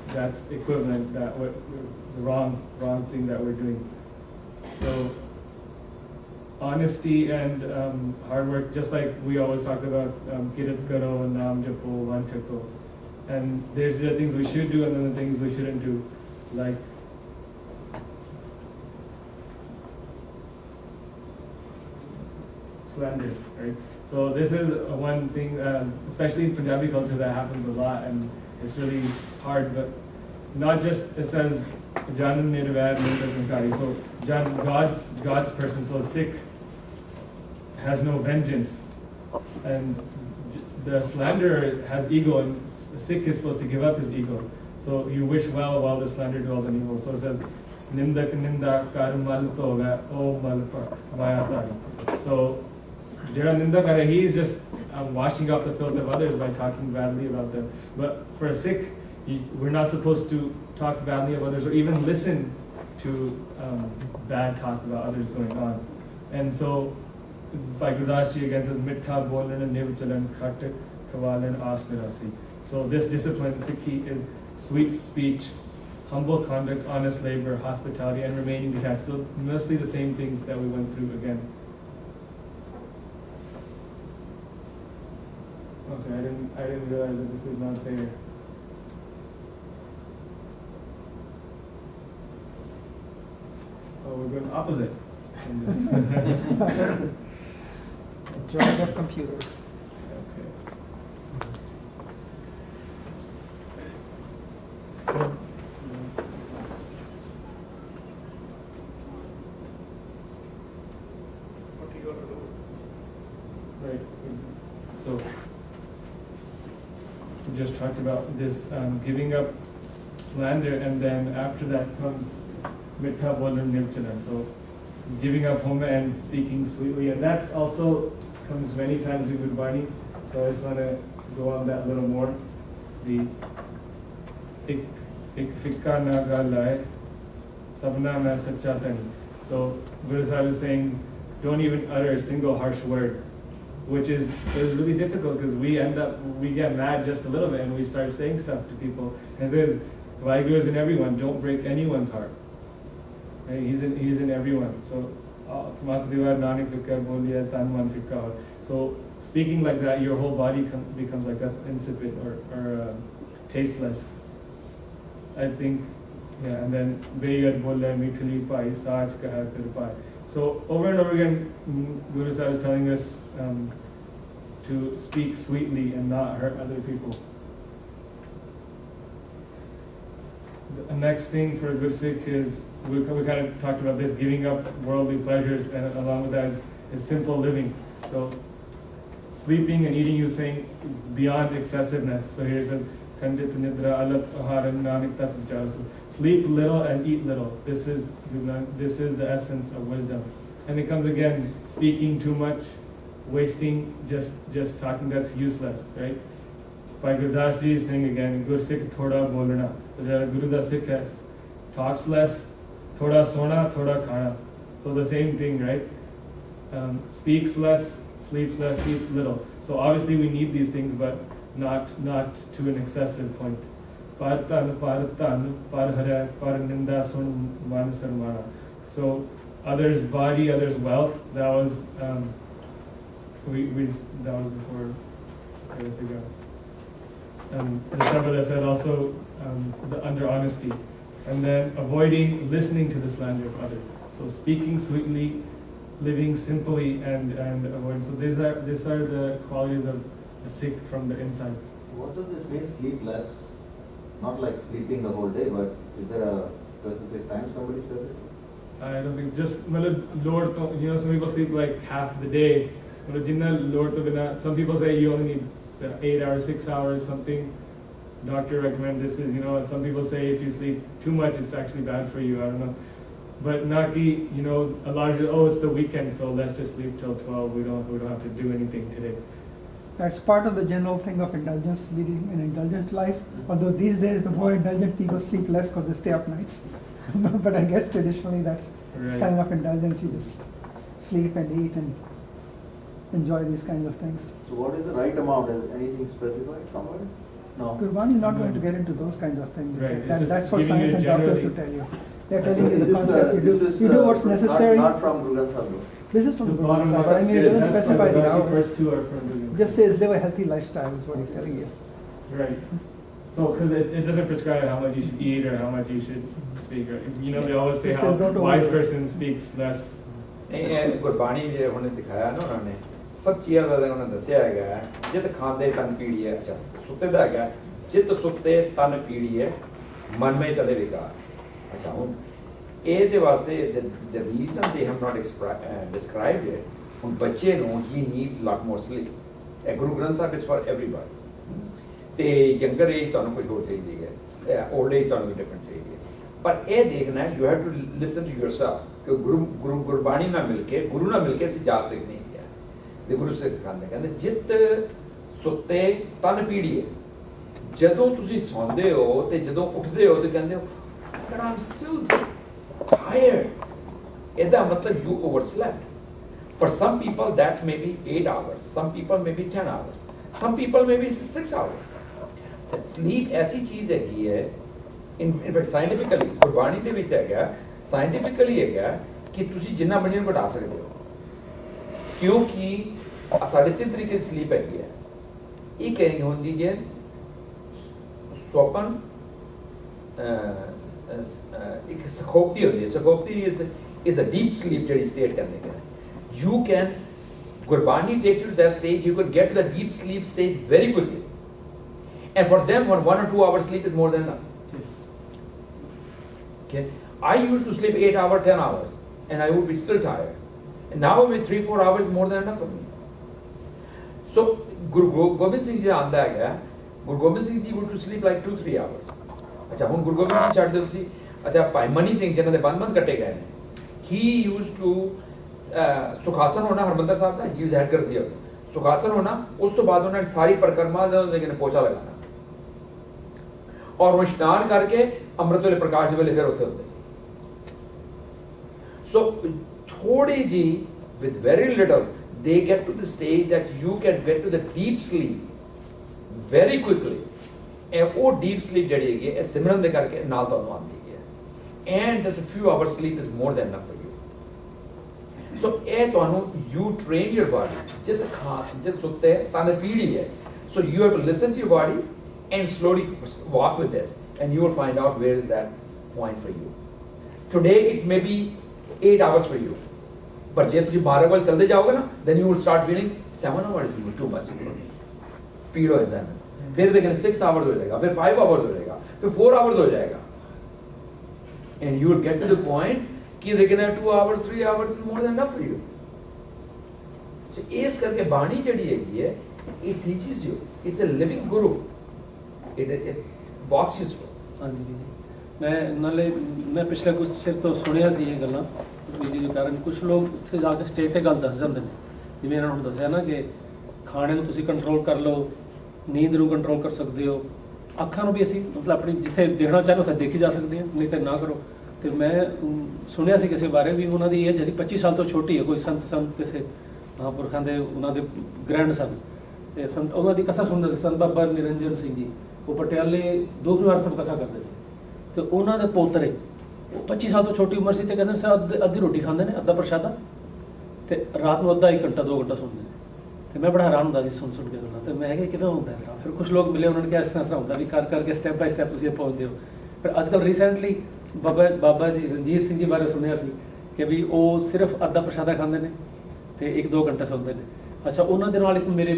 equivalent that what the wrong thing that we're doing. So honesty and hard work, just like we always talk about Kirat Karo and Naam Japo, Vanchako. And there's the things we should do and then the things we shouldn't do. Like slander, right? So this is one thing, especially in Punjabi culture, that happens a lot, and it's really hard. But not just it says Janan Nirvad Nirvad. So God's person. So Sikh has no vengeance, and the slanderer has ego, and Sikh is supposed to give up his ego. So you wish well while the slander dwells on evil. So it says Nimdak Ninda Karumal Toga O Malpa Vayatari. So Jera Ninda Kare, he's just washing off the filth of others by talking badly about them. But for a Sikh, we're not supposed to talk badly of others or even listen to bad talk about others going on. And so Gurdas Ji again says Mittha Bolan and Nivchalan Khatte Kavalan Asmirasi. So this discipline, Sikhi, is sweet speech, humble conduct, honest labor, hospitality, and remaining detached. So mostly the same things that we went through again. Okay, I didn't realize that this is not there. Oh, we're going opposite. Joy of computers. Okay. What do you want to do? Right. So we just talked about this giving up slander, and then after that comes mitha bolan nirchana. So giving up homa and speaking sweetly, and that's also comes many times in Gurbani. So I just want to go on that a little more. The ik fikka na galai sabna na sacha tani. So Guru Sahib is saying, don't even utter a single harsh word, which is really difficult because we get mad just a little bit and we start saying stuff to people. And it says, Vaheguru is in everyone, don't break anyone's heart. Right? He's in everyone. So, Nanak fikka boliya tan man fikka. So speaking like that, your whole body becomes like insipid or tasteless. I think, yeah, and then Beyad bola mithili pai, saaj kaha kar pai. So over and over again, Guru Sahib is telling us to speak sweetly and not hurt other people. The next thing for a good Sikh is, we kind of talked about this, giving up worldly pleasures, and along with that is simple living. So sleeping and eating, you're saying beyond excessiveness. So here's a Kandit Nidra Alat Aharan Nanak Tattva. So sleep little and eat little. This is the essence of wisdom. And it comes again, speaking too much, wasting, just talking, that's useless, right? By Gurdas Ji is saying again, Gur Sikh thoda bolna. So Guru Da Sikh talks less, thoda sona, thoda khana. So the same thing, right? Speaks less, sleeps less, eats little. So obviously we need these things, but not to an excessive point. Partan, paratan, parhara, paraninda sun manasarmana. So others' body, others' wealth. That was that was before years ago. And Sabada said also under honesty, and then avoiding listening to the slander of others. So speaking sweetly, living simply, and avoid. So these are the qualities of a Sikh from the inside. What does this mean, sleep less? Not like sleeping the whole day, but is there a specific time somebody says it? I don't think just lower to, some people sleep like half the day. Some people say you only need 8 hours, 6 hours, something. Doctor recommend this is, and some people say if you sleep too much, it's actually bad for you. I don't know. But Naki, a lot of it's the weekend, so let's just sleep till 12. We don't have to do anything today. That's part of the general thing of indulgence, leading an indulgent life. Although these days the more indulgent people sleep less because they stay up nights. But I guess traditionally that's a sign of indulgence. You just sleep and eat and enjoy these kinds of things. So what is the right amount? Is anything specified somewhere? No. Gurbani is not going to get into those kinds of things. Right, it's just That's for giving science you and doctors to generally. tell you. They're telling you Is the this, concept. You do what's necessary. Not from Guru Granth Sahib. This is from the bottom Guru Sahib. I mean, it doesn't that's specify the the hours. first two are from the Just says live a healthy lifestyle is what he's telling you. Right. So, because it doesn't prescribe how much you should eat or how much you should speak. Or, they always say It how says don't wise overdo it. person speaks less. Gurbani ਜੇ ਉਹਨੇ ਦਿਖਾਇਆ ਨਾ ਉਹਨਾਂ ਨੇ ਸਭ ਚੀਜ਼ਾਂ ਦਾ ਉਹਨਾਂ ਦੱਸਿਆ ਹੈਗਾ ਜਿੱਤ ਖਾਂਦੇ ਤਨ ਪੀੜੀ ਹੈ ਅੱਛਾ ਸੁੱਤੇ ਦਾ ਹੈਗਾ ਜਿੱਤ ਸੁੱਤੇ ਤਨ ਪੀੜੀ ਹੈ ਮਨ ਮੇ ਚਲੇ ਵਿਕਾਰ ਅੱਛਾ ਹੁਣ ਇਹਦੇ ਵਾਸਤੇ the reason they have not described it ਹੁਣ ਬੱਚੇ ਨੂੰ he needs lot more sleep ਇਹ Guru Granth Sahib is for everybody ਤੇ younger age ਤੁਹਾਨੂੰ ਕੁਝ ਹੋਰ ਚਾਹੀਦੀ ਹੈ old age ਤੁਹਾਨੂੰ different ਚਾਹੀਦੀ ਹੈ ਪਰ ਇਹ ਦੇਖਣਾ ਹੈ you have to listen to yourself ਕਿ ਗੁਰਬਾਣੀ ਨਾਲ ਮਿਲ ਕੇ ਗੁਰੂ ਨਾਲ ਮਿਲ ਕੇ ਅਸੀਂ ਜਾ ਸਕਦੇ ਹਾਂ ਤੇ ਗੁਰੂ ਸਿੱਖ ਕਹਿੰਦੇ ਜਿੱਤ ਸੁੱਤੇ ਤਨ ਪੀੜੀਏ ਜਦੋਂ ਤੁਸੀਂ ਸੌਂਦੇ ਹੋ ਤੇ ਜਦੋਂ ਉੱਠਦੇ ਹੋ ਤੇ ਕਹਿੰਦੇ ਹੋ but I'm still tired ਇਹਦਾ ਮਤਲਬ you overslept for some people that may be 8 hours some people may be 10 hours some people may be 6 hours sleep ਐਸੀ ਚੀਜ਼ ਹੈਗੀ ਹੈ in fact scientifically ਗੁਰਬਾਣੀ ਦੇ ਵਿੱਚ ਹੈਗਾ ਸਾਇੰਟੀਫਿਕਲੀ ਹੈਗਾ ਕਿ ਤੁਸੀਂ ਜਿੰਨਾ ਮਰਜ਼ੀ ਨੂੰ ਘਟਾ ਸਕਦੇ ਹੋ ਕਿਉਂਕਿ ਸਾਡੇ ਤਿੰਨ ਤਰੀਕੇ ਦੀ ਸਲੀਪ ਹੈਗੀ ਹੈ ਇਹ ਕਹਿਣੀ ਹੁੰਦੀ ਹੈ ਸਵਪਨ ਇੱਕ ਸਖੋਪਤੀ ਹੁੰਦੀ ਹੈ ਸਖੋਪਤੀ is is a deep sleep ਜਿਹੜੀ state करने का you can Gurbani takes you to that stage, you could get to the deep sleep stage very quickly. And for them, 1 or 2 hours sleep is more than enough. Okay, I used to sleep 8 hours, 10 hours, and I would be still tired. And now with 3-4 hours is more than enough for me. So Guru Gobind Singh ji आंदा है, Guru Gobind Singh ji used to sleep like 2-3 hours. अच्छा ਹੁਣ Guru Gobind Singh ਛੱਡ ਦਿਓ ਤੁਸੀਂ, अच्छा ਭਾਈ ਮਨੀ ਸਿੰਘ ਜਿਹਨਾਂ ਦੇ ਬੰਦ ਕੱਟੇ ਗਏ ਨੇ, he used to ਸੁਖਾਸਨ ਹੋਣਾ ਹਰਮੰਦਰ ਸਾਹਿਬ ਦਾ, he was head ਕਰਦੀ ਹੋਈ ਸੁਖਾਸਨ ਹੋਣਾ, ਉਸ ਤੋਂ ਬਾਅਦ ਉਹਨਾਂ ਨੇ ਸਾਰੀ ਪਰਿਕਰਮਾ ਦਾ ਲੇਕਿਨ ਪੋਚਾ ਲਗਾਣਾ ਔਰ ਉਹ ਇਸ਼ਨਾਨ ਕਰਕੇ ਅੰਮ੍ਰਿਤ ਵੇਲੇ ਪ੍ਰਕਾਸ਼ ਵੇਲੇ ਫਿਰ ਉੱਥੇ ਹੁੰਦੇ ਸੀ। ਸੋ ਥੋੜੀ ਜੀ with very little they get to the stage that you can get to the deep sleep very quickly, and ਉਹ deep sleep ਜਿਹੜੀ ਹੈਗੀ ਇਹ ਸਿਮਰਨ ਦੇ ਕਰਕੇ ਨਾਲ ਤੁਹਾਨੂੰ ਆਉਂਦੀ ਹੈ, and just a few hours sleep is more than enough for you. So ਇਹ ਤੁਹਾਨੂੰ you train your body, ਜਿਤ ਸੁੱਤੇ ਤਾਂ ਪੀੜੀ ਹੈ, so you have to listen to your body and slowly walk with this, and you will find out where is that point for you. Today it may be 8 hours for you, but ਜੇ ਤੁਸੀਂ 12 ਵੱਲ ਚਲਦੇ ਜਾਓਗੇ ਨਾ, then you will start feeling 7 hours is too much for me, ਪੀੜ ਹੋ ਜਾਂਦਾ ਹੈ, ਫਿਰ ਦੇਖਨੇ 6 hours ਹੋ ਜਾਏਗਾ, ਫਿਰ 5 hours ਹੋ ਜਾਏਗਾ, ਫਿਰ 4 hours ਹੋ ਜਾਏਗਾ, and you will get to the point कि देखना 2 hours 3 hours is more than enough for you. So इस करके बाणी जड़ी है, it teaches you, it's a living guru, it walks you through. हाँ जी, मैं पिछले कुछ चिर तो सुनिया सी ये गल्लां बीजी जो कारण कुछ लोग उत्थे जाके स्टेज ते गल दस जांदे ने, जिवें इन्हां नूं दस्सिया ना कि खाने नूं तुसीं कंट्रोल कर लो, नींद नूं कंट्रोल कर सकते हो, अखां नूं भी असीं मतलब अपनी जिथे देखना चाहते उत्थे देखी जा सकदी है, नहीं तो ना करो। तो मैं सुनिया सी किसी बारे भी उन्होंने एज जी 25 साल तो छोटी है, कोई संत किसी महापुरखों के उन्होंने ग्रैंड सन, तो संत उन्होंने कथा सुनते थे, संत बाबा निरंजन सिंह जी वो पटियाले दोखनिवार तक कथा करते थे, तो उन्होंने पोतरे 25 साल तो छोटी उम्र से तो कहते सर अद्धी रोटी खाते हैं, अद्धा प्रशादा, तो रात में अद्धा 1 घंटा 2 घंटा सुनते हैं। तो मैं बड़ा हैरान होता सुन के सुनना, तो मैं कितना होता है इस तरह। फिर कुछ लोग मिले, उन्होंने कहा इस तरह होता भी कर करके स्टैप बाय स्टैप तुम पहुँचते हो। फिर आजकल रिसेंटली बाबा जी रणजीत सिंह जी बारे सुनिया सी कि भी वो सिर्फ अद्धा प्रशादा खाते हैं तो 1-2 घंटे सौंदे ने। अच्छा उन्होंने एक मेरे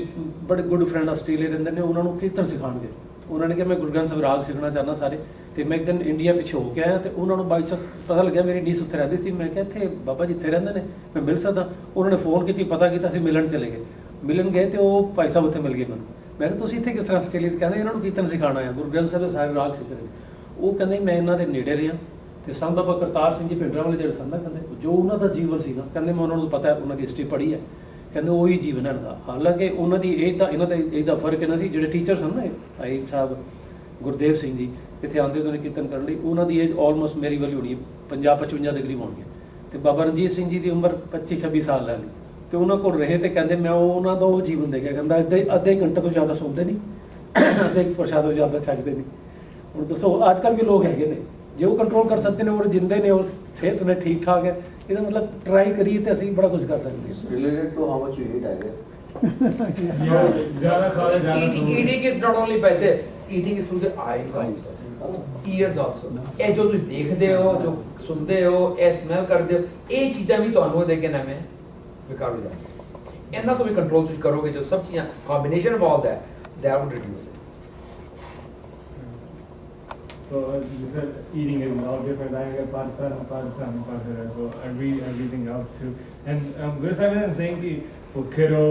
बड़े गुड फ्रेंड आस्ट्रेलिया रहते हैं, उन्होंने कीर्तन सिखाएंगे, उन्होंने कहा मैं गुरु ग्रंथ साहिब राग सीखना चाहना सारे। तो मैं एक दिन इंडिया पिछे हो के आया, तो उन्होंने बाई चांस पता लगे मेरी नीस उत्थे रहती सी, मैं क्या इत्थे बाबा जी इत्थे रहिंदे ने, मैं मिल सकदा। उन्होंने फोन की पता किया, असीं मिलन चले गए, मिलन गए तो वो भाई साहब उत्थे मिल गए मैनूं। मैं कहा तुसीं इत्थे किस तरह आस्ट्रेलिया? कहंदे इन्हां नूं कीर्तन सिखाना है, गुरु ग्रंथ साहिब सारे राग सीख रहे। वो कहंदे मैं इन्हां दे नेड़े रहा, तो संत बाबा करतार सिंह जी भिंडरां वाले जिहड़े सन ना, कहंदे जो उन्हां दा जीवन सी ना, कहंदे मैं उन्हां नूं पता है, उन्हां दी हिस्ट्री पढ़ी है, कहंदे ਉਹੀ जीवन है इन्हां दा। हालांकि उन्हां दी एज दा इन्हां दे एज दा फर्क इन्हां सी, जिहड़े टीचर सन ना भाई साहब गुरदेव सिंह जी इत्थे आंदे उन्होंने कीर्तन करने, उन्हां दी एज ऑलमोस्ट मेरी वाली होनी है, 50-55 ਦੇ करीब होणगे। तो बाबा रणजीत सिंह जी की उम्र 25-26 साल है, तो उन्होंने को रहे तो कहते मैं उन्होंने का वो जीवन देखा, कहता अद्धे घंटे तो ज़्यादा सौंदे नहीं, अद्धे प्रसाद तो ज़्यादा छकते नहीं। हूँ दसो अजकल भी लोग है ने जो कंट्रोल कर सकते हैं और जिंदे ने और सेहत ने ठीक ठाक है, ये मतलब ट्राई करिए तो असीं बड़ा कुछ कर सकते हैं। Related to how much you eat, I guess. Eating is not only by this, eating is through the eyes also, ears also. ਇਹ ਜੋ ਤੁਸੀਂ ਦੇਖਦੇ ਹੋ, ਜੋ ਸੁਣਦੇ ਹੋ, ਇਹ ਸਮੈਲ ਕਰਦੇ ਹੋ, ਇਹ ਚੀਜ਼ਾਂ ਵੀ ਤੁਹਾਨੂੰ ਦੇ ਕੇ ਨਵੇਂ ਵਿਕਾਰ ਹੋ ਜਾਣਗੇ। ਇਹਨਾਂ ਤੋਂ ਵੀ ਕੰਟਰੋਲ ਤੁਸੀਂ ਕਰੋਗੇ, ਜੋ ਸਭ ਚੀਜ਼ਾਂ combination of all that, that would reduce it. So you said eating is all different. I get partha, so everything else too. And Guru Sahib isn't saying ki kiddo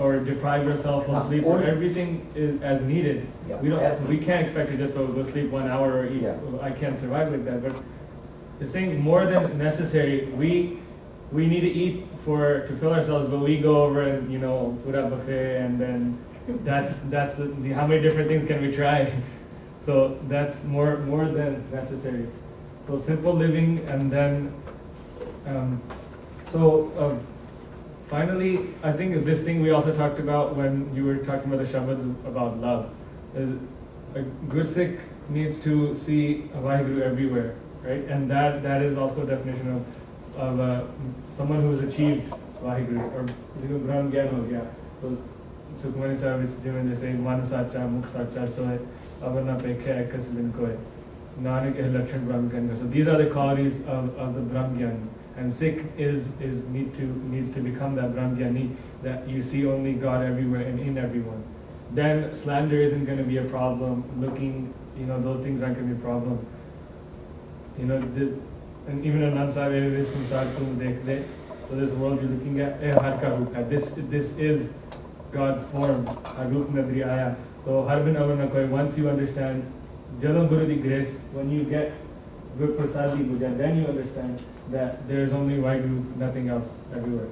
or deprive yourself of sleep, or everything is as needed. Yeah. We can't expect to just go sleep 1 hour or eat. Yeah. I can't survive like that. But it's saying more than necessary. We need to eat to fill ourselves, but we go over and put up buffet, and then that's how many different things can we try? So that's more than necessary. So simple living, and then finally, I think this thing we also talked about when you were talking about the Shabads about love, is a good Sikh needs to see Vaheguru everywhere, right? And that is also a definition of someone who has achieved Vaheguru, or Brahm Gyan ho gaya. So Sukhmani Sahib doing the same Man Sacha, Mukh Sacha, so Avarna Pekhe Ekas Linkoe, Nanak Lakshan Brahm Gyan. So these are the qualities of the Brahm Gyan. And Sikh needs to become that Brahmgyani, that you see only God everywhere and in everyone. Then slander isn't going to be a problem. Looking, those things aren't going to be a problem. And even Anand Sahib, this inside dekhde. So this world you're looking at, har ka roop hai. This is God's form. Har roop nadri aaya. So har bin avar na koi. Once you understand, Jadon Guru di grace, when you get good prasadi puja, then you understand that there is only Vaheguru, nothing else everywhere.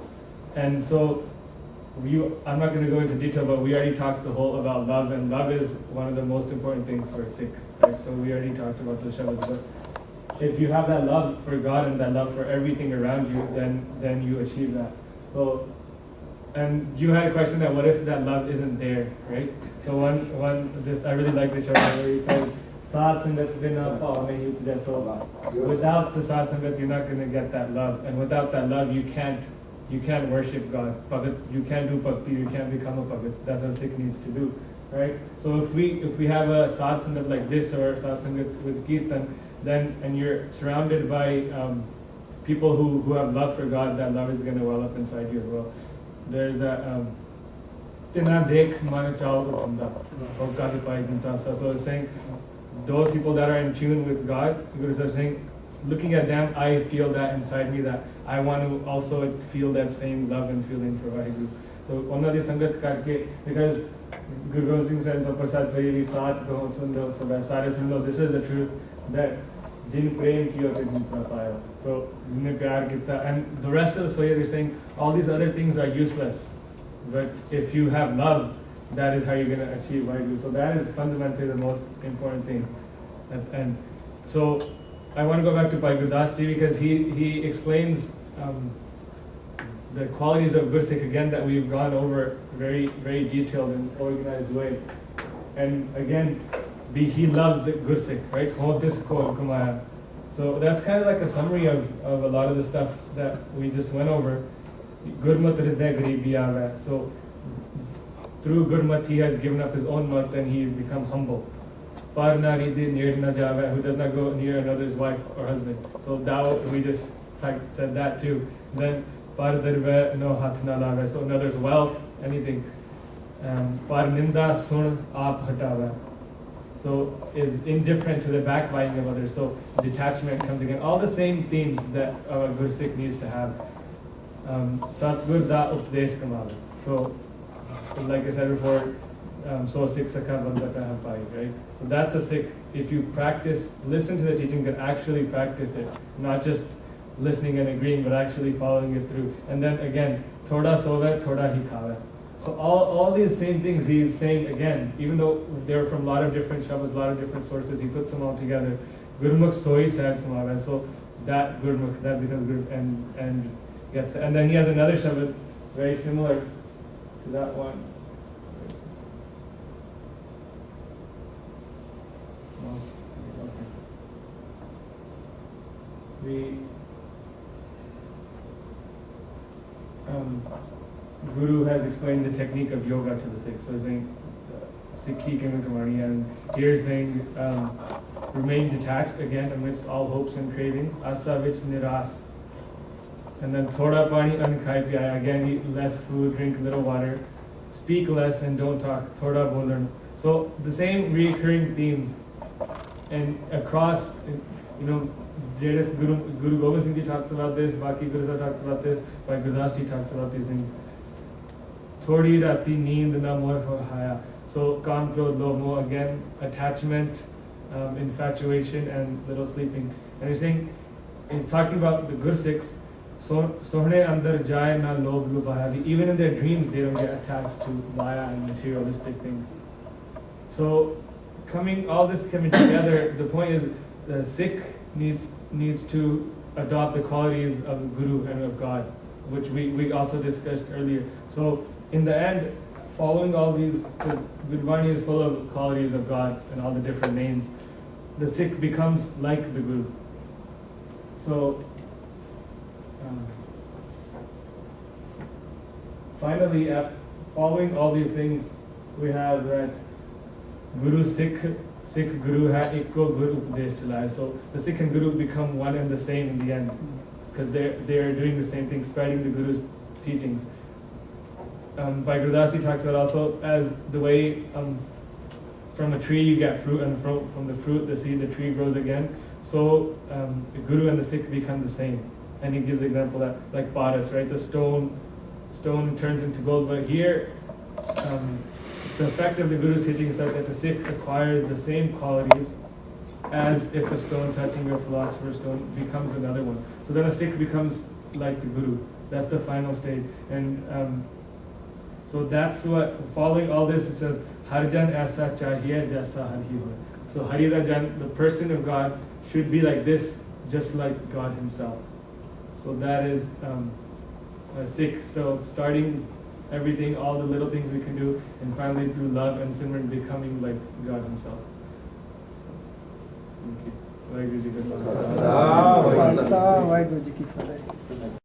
And so I'm not going to go into detail, but we already talked the whole about love, and love is one of the most important things for a Sikh. Right? So we already talked about the Shabad. But if you have that love for God and that love for everything around you, then you achieve that. So, and you had a question that what if that love isn't there, right? So I really like this Shabad where he said, Saat Sangat Vina Pav Nahi Upja. So without the Saat Sangat, you're not going to get that love, and without that love, you can't worship God. Bhagat, you can't do bhakti, you can't become a bhagat. That's what Sikh needs to do, right? So if we have a Saat Sangat like this, or Saat Sangat with Kirtan, then, and you're surrounded by people who have love for God, that love is going to well up inside you as well. There's a Tina Dekh Mana Chao Utanda. So it's saying those people that are in tune with God, Guru Sahib saying, looking at them, I feel that inside me, that I want to also feel that same love and feeling for Vaheguru. So Onnadi Sangat Karke, because Guru Gobind Singh said, Prasad Sahili Sach Do Sundo Sabha Sare Sundo, this is the truth, that Jin Prem Kiyo Te Jin Prapaya. So Jine Pyar Kita, and the rest of the Sohya is saying, all these other things are useless. But if you have love, that is how you're going to achieve Vaheguru. So that is fundamentally the most important thing. And so I want to go back to Bhai Gurdas Ji, because he explains the qualities of Gursikh again that we've gone over very, very detailed and organized way. And again, he loves the Gursikh, right? So that's kind of like a summary of a lot of the stuff that we just went over. Gurmat Hriday Garibi Aave. So through Gurmat, he has given up his own mat and he's become humble. Par nari di near na jave, who does not go near another's wife or husband. So Dao, we just said that too. Then par darve no hath na lave, so another's wealth, anything. Par ninda sun aap hatave. So is indifferent to the backbiting of others. So detachment comes again. All the same themes that a Gursikh needs to have. Satgur da updesh kamala. So like I said before, so Sikh Sakha Banda Ka Hai, right? So that's a Sikh. If you practice, listen to the teaching, but actually practice it, not just listening and agreeing, but actually following it through. And then again, Thoda Sove, Thoda Hi Khave. So all these same things he's saying again, even though they're from a lot of different shabas, a lot of different sources, he puts them all together. Gurmukh Soi Sad Samava. So that Gurmukh, that becomes Gurmukh, and gets, and then he has another shabad very similar to that one. Guru has explained the technique of yoga to the Sikhs. So he's saying, Sikhi Kamani, and here he's saying, remain detached again amidst all hopes and cravings. Asa vich niras. And then thoda pani ankhai pyaya. Again, eat less food, drink little water, speak less and don't talk. Thoda bolan. So the same recurring themes, and across, Guru Gobind Singh Ji talks about this, Baki Guru Sahib talks about this, Bhai Gurdas Ji talks about these things. Thodi rati neend na moh haya. So Kam, Krodh, Lobh, Moh, again, attachment, infatuation, and little sleeping. And he's talking about the Gursikhs. Sohne andar jai na lobh lubhaya. Even in their dreams, they don't get attached to maya and materialistic things. So all this coming together, the point is the Sikh needs to adopt the qualities of the Guru and of God, which we also discussed earlier. So in the end, following all these, because Gurvani is full of qualities of God and all the different names, the Sikh becomes like the Guru. So finally, after following all these things, we have that Guru Sikh Guru hai ikko Guru Upadesh chalaya. So the Sikh and Guru become one and the same in the end. because they're doing the same thing, spreading the Guru's teachings. Bhai Gurdas Ji talks about also as the way from a tree you get fruit, and from the fruit, the seed, the tree grows again. So the Guru and the Sikh become the same. And he gives the example that, like Paras, right? The stone turns into gold. But here, the effect of the Guru's teaching is such that the Sikh acquires the same qualities as if a stone touching your philosopher's stone becomes another one. So then a Sikh becomes like the Guru. That's the final stage. And so that's what, following all this, it says, Harjan aisa chahiye jaisa har hi hoy. So Hari Rajan, the person of God, should be like this, just like God himself. So that is a Sikh, so starting everything, all the little things we can do, and finally through love and Simran becoming like God himself. So, thank you. Vaheguru Ji ka Khalsa. Khalsa, Vaheguru Ji ki Fateh.